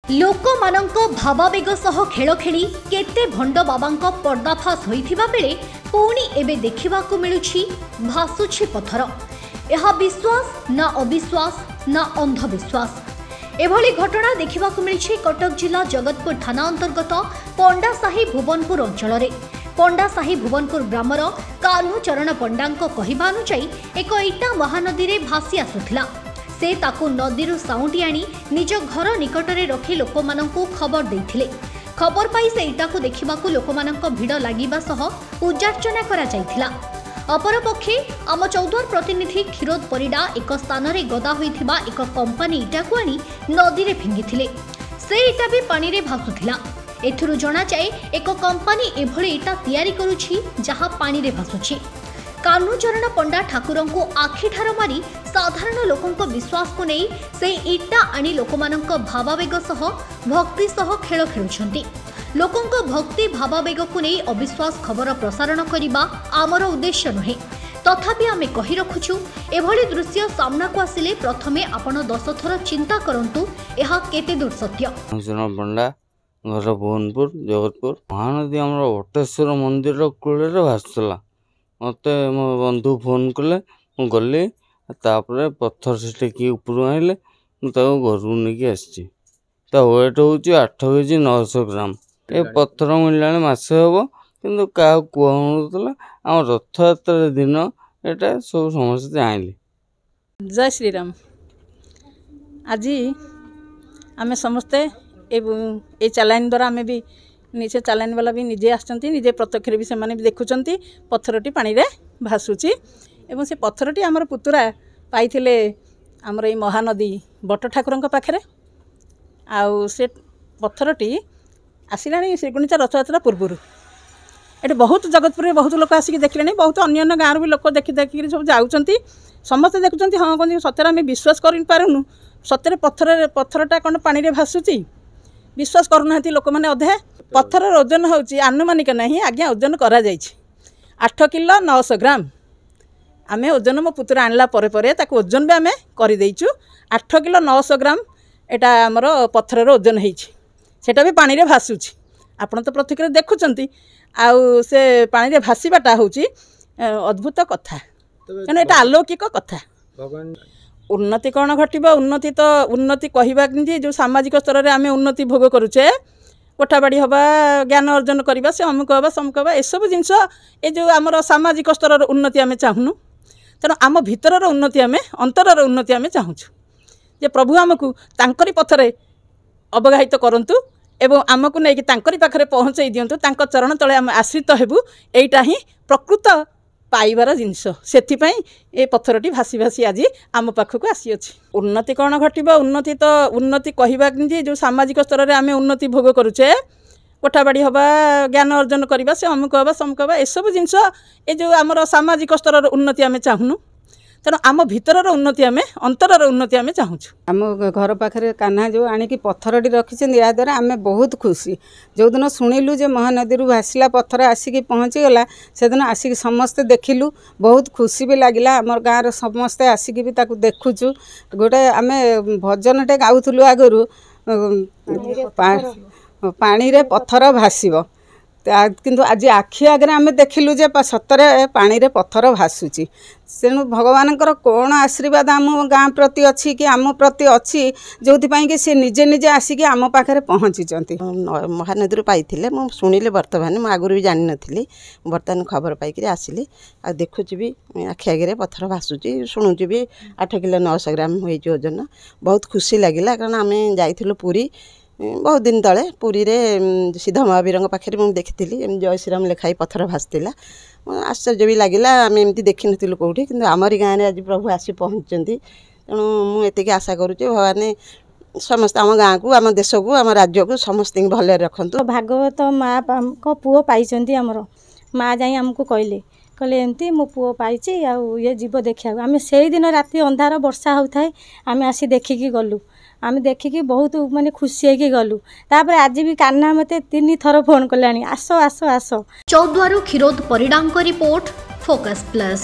ଲୋକମାନଙ୍କ ଭାବାବେଗ ସହ ଖେଳ ଖେଳି କେତେ ଭଣ୍ଡ ବାବାଙ୍କ ପର୍ଦ୍ଦାଫାଶ ହୋଇଥିବା ବେଳେ ପୁଣି ଏବେ ଦେଖିବାକୁ ମିଳୁଛି ଭାସୁଛି ପଥର। ଏହା ବିଶ୍ୱାସ ନା ଅବିଶ୍ୱାସ ନା ଅନ୍ଧବିଶ୍ୱାସ। ଏଭଳି ଘଟଣା ଦେଖିବାକୁ ମିଳିଛି କଟକ ଜିଲ୍ଲା ଜଗତପୁର ଥାନା ଅନ୍ତର୍ଗତ ପଣ୍ଡାସାହି ଭୁବନପୁର ଅଞ୍ଚଳରେ। ପଣ୍ଡାସାହି ଭୁବନପୁର ଗ୍ରାମର କାହ୍ନୁଚରଣ ପଣ୍ଡାଙ୍କ କହିବା ଅନୁଯାୟୀ ଏକ ଇଟା ମହାନଦୀରେ ଭାସି ଆସୁଥିଲା। ସେ ତାକୁ ନଦୀରୁ ସାଉଁଟି ଆଣି ନିଜ ଘର ନିକଟରେ ରଖି ଲୋକମାନଙ୍କୁ ଖବର ଦେଇଥିଲେ। ଖବର ପାଇ ସେ ଇଟାକୁ ଦେଖିବାକୁ ଲୋକମାନଙ୍କ ଭିଡ଼ ଲାଗିବା ସହ ପୂଜାର୍ଚ୍ଚନା କରାଯାଇଥିଲା। ଅପରପକ୍ଷେ ଆମ ଚୌଦ୍ୱାର ପ୍ରତିନିଧି କ୍ଷୀରୋଦ ପରିଡ଼ା ଏକ ସ୍ଥାନରେ ଗଦା ହୋଇଥିବା ଏକ କମ୍ପାନୀ ଇଟାକୁ ଆଣି ନଦୀରେ ଫିଙ୍ଗିଥିଲେ। ସେ ଇଟା ବି ପାଣିରେ ଭାସୁଥିଲା। ଏଥିରୁ ଜଣାଯାଏ ଏକ କମ୍ପାନୀ ଏଭଳି ଇଟା ତିଆରି କରୁଛି ଯାହା ପାଣିରେ ଭାସୁଛି। କାହ୍ନୁଚରଣ ପଣ୍ଡା ଠାକୁରଙ୍କୁ ଆଖିଠାର ମାରି ସାଧାରଣ ଲୋକଙ୍କ ବିଶ୍ୱାସକୁ ନେଇ ସେ ଇଟା ଆଣି ଲୋକମାନଙ୍କ ଭାବାବେଗ ସହ ଭକ୍ତି ସହ ଖେଳ ଖେଳୁଛନ୍ତି। ଲୋକଙ୍କ ଭକ୍ତି ଭାବାବେଗକୁ ନେଇ ଅବିଶ୍ୱାସ ଖବର ପ୍ରସାରଣ କରିବା ଆମର ଉଦ୍ଦେଶ୍ୟ ନୁହେଁ। ତଥାପି ଆମେ କହି ରଖୁଛୁ, ଏଭଳି ଦୃଶ୍ୟ ସାମ୍ନାକୁ ଆସିଲେ ପ୍ରଥମେ ଆପଣ 10 ଥର ଚିନ୍ତା କରନ୍ତୁ ଏହା କେତେ ଦୂର ସତ୍ୟ। ପଣ୍ଡା ଘର ଭୁବନପୁର ଜଗତପୁର ମହାନଦୀ ଆମର ବଟେଶ୍ୱର ମନ୍ଦିର କୂଳରେ ଭାସୁଥିଲା। ମୋତେ ମୋ ବନ୍ଧୁ ଫୋନ୍ କଲେ, ମୁଁ ଗଲି। ତାପରେ ପଥର ସେଠି କିଏ ଉପରୁ ଆଣିଲେ, ମୁଁ ତାକୁ ଘରକୁ ନେଇକି ଆସିଛି। ତା ୱେଟ୍ ହେଉଛି 8 କେଜି 900 ଗ୍ରାମ। ଏ ପଥର ମିଳିଲାଣି ମାସେ ହେବ, କିନ୍ତୁ କାହାକୁ କୁହାହେଉନଥିଲା। ଆମ ରଥଯାତ୍ରା ଦିନ ଏଇଟା ସବୁ ସମସ୍ତେ ଜାଣିଲେ। ଜୟ ଶ୍ରୀରାମ। ଆଜି ଆମେ ସମସ୍ତେ ଏ ଚାଲାଣି ଦ୍ୱାରା ଆମେ ବି ନିଜେ ଚାଲାଣି ବାଲା ବି ନିଜେ ଆସିଛନ୍ତି, ନିଜେ ପ୍ରତ୍ୟକ୍ଷରେ ବି ସେମାନେ ବି ଦେଖୁଛନ୍ତି ପଥରଟି ପାଣିରେ ଭାସୁଛି। ଏବଂ ସେ ପଥରଟି ଆମର ପୁତୁରା ପାଇଥିଲେ ଆମର ଏଇ ମହାନଦୀ ବଟ ଠାକୁରଙ୍କ ପାଖରେ। ଆଉ ସେ ପଥରଟି ଆସିଲାଣି ଶ୍ରୀଗୁଣ୍ଡିଚା ରଥଯାତ୍ରା ପୂର୍ବରୁ। ଏଠି ବହୁତ ଜଗତପୁରରେ ବହୁତ ଲୋକ ଆସିକି ଦେଖିଲେଣି, ବହୁତ ଅନ୍ୟ ଅନ୍ୟ ଗାଁରୁ ବି ଲୋକ ଦେଖିକିରି ସବୁ ଯାଉଛନ୍ତି। ସମସ୍ତେ ଦେଖୁଛନ୍ତି, ହଁ କହନ୍ତି ସତରେ ଆମେ ବିଶ୍ୱାସ କରିପାରୁନୁ, ସତରେ ପଥରଟା କ'ଣ ପାଣିରେ ଭାସୁଛି। ବିଶ୍ୱାସ କରୁନାହାନ୍ତି ଲୋକମାନେ ଅଧେ। ପଥରର ଓଜନ ହେଉଛି ଆନୁମାନିକ ନାହିଁ ଆଜ୍ଞା, ଓଜନ କରାଯାଇଛି 8 କିଲୋ 900 ଗ୍ରାମ। ଆମେ ଓଜନ ମୋ ପୁତୁରା ଆଣିଲା ପରେ ତାକୁ ଓଜନ ବି ଆମେ କରିଦେଇଛୁ। 8 କିଲୋ 900 ଗ୍ରାମ ଏଇଟା ଆମର ପଥରର ଓଜନ ହେଇଛି। ସେଇଟା ବି ପାଣିରେ ଭାସୁଛି। ଆପଣ ତ ପ୍ରତ୍ୟକ୍ଷରେ ଦେଖୁଛନ୍ତି। ଆଉ ସେ ପାଣିରେ ଭାସିବାଟା ହେଉଛି ଅଦ୍ଭୁତ କଥା, କାରଣ ଏଇଟା ଆଲୌକିକ କଥା। ଉନ୍ନତି କ'ଣ ଘଟିବ? ଉନ୍ନତି କହିବା ଯେ ଯେଉଁ ସାମାଜିକ ସ୍ତରରେ ଆମେ ଉନ୍ନତି ଭୋଗ କରୁଛେ, କୋଠାବାଡ଼ି ହେବା, ଜ୍ଞାନ ଅର୍ଜନ କରିବା, ସେ ଅମୁକ ହେବା ସମୁକ ହେବା, ଏସବୁ ଜିନିଷ ଏ ଯେଉଁ ଆମର ସାମାଜିକ ସ୍ତରର ଉନ୍ନତି ଆମେ ଚାହୁଁନୁ। ତେଣୁ ଆମ ଭିତରର ଉନ୍ନତି, ଆମେ ଅନ୍ତରର ଉନ୍ନତି ଆମେ ଚାହୁଁଛୁ। ଯେ ପ୍ରଭୁ ଆମକୁ ତାଙ୍କରି ପଥରେ ଅବଗାହିତ କରନ୍ତୁ ଏବଂ ଆମକୁ ନେଇକି ତାଙ୍କରି ପାଖରେ ପହଞ୍ଚାଇ ଦିଅନ୍ତୁ। ତାଙ୍କ ଚରଣ ତଳେ ଆମେ ଆଶ୍ରିତ ହେବୁ। ଏଇଟା ହିଁ ପ୍ରକୃତ ପାଇବାର ଜିନିଷ। ସେଥିପାଇଁ ଏ ପଥରଟି ଭାସି ଭାସି ଆଜି ଆମ ପାଖକୁ ଆସିଅଛି। ଉନ୍ନତି କ'ଣ ଘଟିବ? ଉନ୍ନତି କହିବା ଯେ ଯେଉଁ ସାମାଜିକ ସ୍ତରରେ ଆମେ ଉନ୍ନତି ଭୋଗ କରୁଛେ, କୋଠାବାଡ଼ି ହେବା, ଜ୍ଞାନ ଅର୍ଜନ କରିବା, ସେ ଅମୁକ ହେବା ସମୁକ ହେବା, ଏସବୁ ଜିନିଷ ଏ ଯେଉଁ ଆମର ସାମାଜିକ ସ୍ତରର ଉନ୍ନତି ଆମେ ଚାହୁଁନୁ। ତେଣୁ ଆମ ଭିତରର ଉନ୍ନତି, ଆମେ ଅନ୍ତରର ଉନ୍ନତି ଆମେ ଚାହୁଁଛୁ। ଆମ ଘର ପାଖରେ କାହ୍ନା ଯେଉଁ ଆଣିକି ପଥରଟି ରଖିଛନ୍ତି, ଏହାଦ୍ୱାରା ଆମେ ବହୁତ ଖୁସି। ଯେଉଁଦିନ ଶୁଣିଲୁ ଯେ ମହାନଦୀରୁ ଭାସିଲା ପଥର ଆସିକି ପହଞ୍ଚିଗଲା, ସେଦିନ ଆସିକି ସମସ୍ତେ ଦେଖିଲୁ। ବହୁତ ଖୁସି ବି ଲାଗିଲା। ଆମର ଗାଁର ସମସ୍ତେ ଆସିକି ବି ତାକୁ ଦେଖୁଛୁ। ଗୋଟେ ଆମେ ଭଜନଟେ ଗାଉଥିଲୁ ଆଗରୁ, ପାଣିରେ ପଥର ଭାସିବ। କିନ୍ତୁ ଆଜି ଆଖି ଆଗରେ ଆମେ ଦେଖିଲୁ ଯେ ସତରେ ପାଣିରେ ପଥର ଭାସୁଛି। ତେଣୁ ଭଗବାନଙ୍କର କ'ଣ ଆଶୀର୍ବାଦ ଆମ ଗାଁ ପ୍ରତି ଅଛି କି ଆମ ପ୍ରତି ଅଛି, ଯେଉଁଥିପାଇଁ କି ସେ ନିଜେ ନିଜେ ଆସିକି ଆମ ପାଖରେ ପହଞ୍ଚିଛନ୍ତି। ମହାନଦୀରୁ ପାଇଥିଲେ, ମୁଁ ଶୁଣିଲି ବର୍ତ୍ତମାନ, ମୁଁ ଆଗରୁ ବି ଜାଣିନଥିଲି। ବର୍ତ୍ତମାନ ଖବର ପାଇକରି ଆସିଲି, ଆଉ ଦେଖୁଛି ବି ଆଖି ଆଗରେ ପଥର ଭାସୁଛି, ଶୁଣୁଛି ବି 8 କିଲୋ 900 ଗ୍ରାମ ହୋଇଛି ଓଜନ। ବହୁତ ଖୁସି ଲାଗିଲା, କାରଣ ଆମେ ଯାଇଥିଲୁ ପୁରୀ ବହୁତ ଦିନ ତଳେ। ପୁରୀରେ ସିଦ୍ଧ ମହାବୀରଙ୍କ ପାଖରେ ମୁଁ ଦେଖିଥିଲି ଏମିତି ଜୟ ଶ୍ରୀରାମ ଲେଖା ହେଇ ପଥର ଭାସିଥିଲା। ଆଶ୍ଚର୍ଯ୍ୟ ବି ଲାଗିଲା, ଆମେ ଏମିତି ଦେଖିନଥିଲୁ କେଉଁଠି, କିନ୍ତୁ ଆମରି ଗାଁରେ ଆଜି ପ୍ରଭୁ ଆସି ପହଞ୍ଚିଛନ୍ତି। ତେଣୁ ମୁଁ ଏତିକି ଆଶା କରୁଛି, ଭଗବାନ ସମସ୍ତେ ଆମ ଗାଁକୁ, ଆମ ଦେଶକୁ, ଆମ ରାଜ୍ୟକୁ ସମସ୍ତଙ୍କୁ ଭଲରେ ରଖନ୍ତୁ। ଭାଗବତ ମାଆଙ୍କ ପୁଅ ପାଇଛନ୍ତି। ଆମର ମାଆ ଯାଇ ଆମକୁ କହିଲେ ଏମିତି ମୋ ପୁଅ ପାଇଛି, ଆଉ ଇଏ ଯିବ ଦେଖିବାକୁ। ଆମେ ସେଇଦିନ ରାତି ଅନ୍ଧାର ବର୍ଷା ହେଉଥାଏ, ଆମେ ଆସି ଦେଖିକି ଗଲୁ। ଆମେ ଦେଖିକି ବହୁତ ମାନେ ଖୁସି ହେଇକି ଗଲୁ। ତାପରେ ଆଜି ବି କାହ୍ନା ମୋତେ 3 ଥର ଫୋନ୍ କଲାଣି, ଆସ ଆସ ଆସ। ଚୌଦ୍ୱାରରୁ କ୍ଷୀରୋଦ ପରିଡ଼ାଙ୍କ ରିପୋର୍ଟ, ଫୋକସ୍ ପ୍ଲସ୍।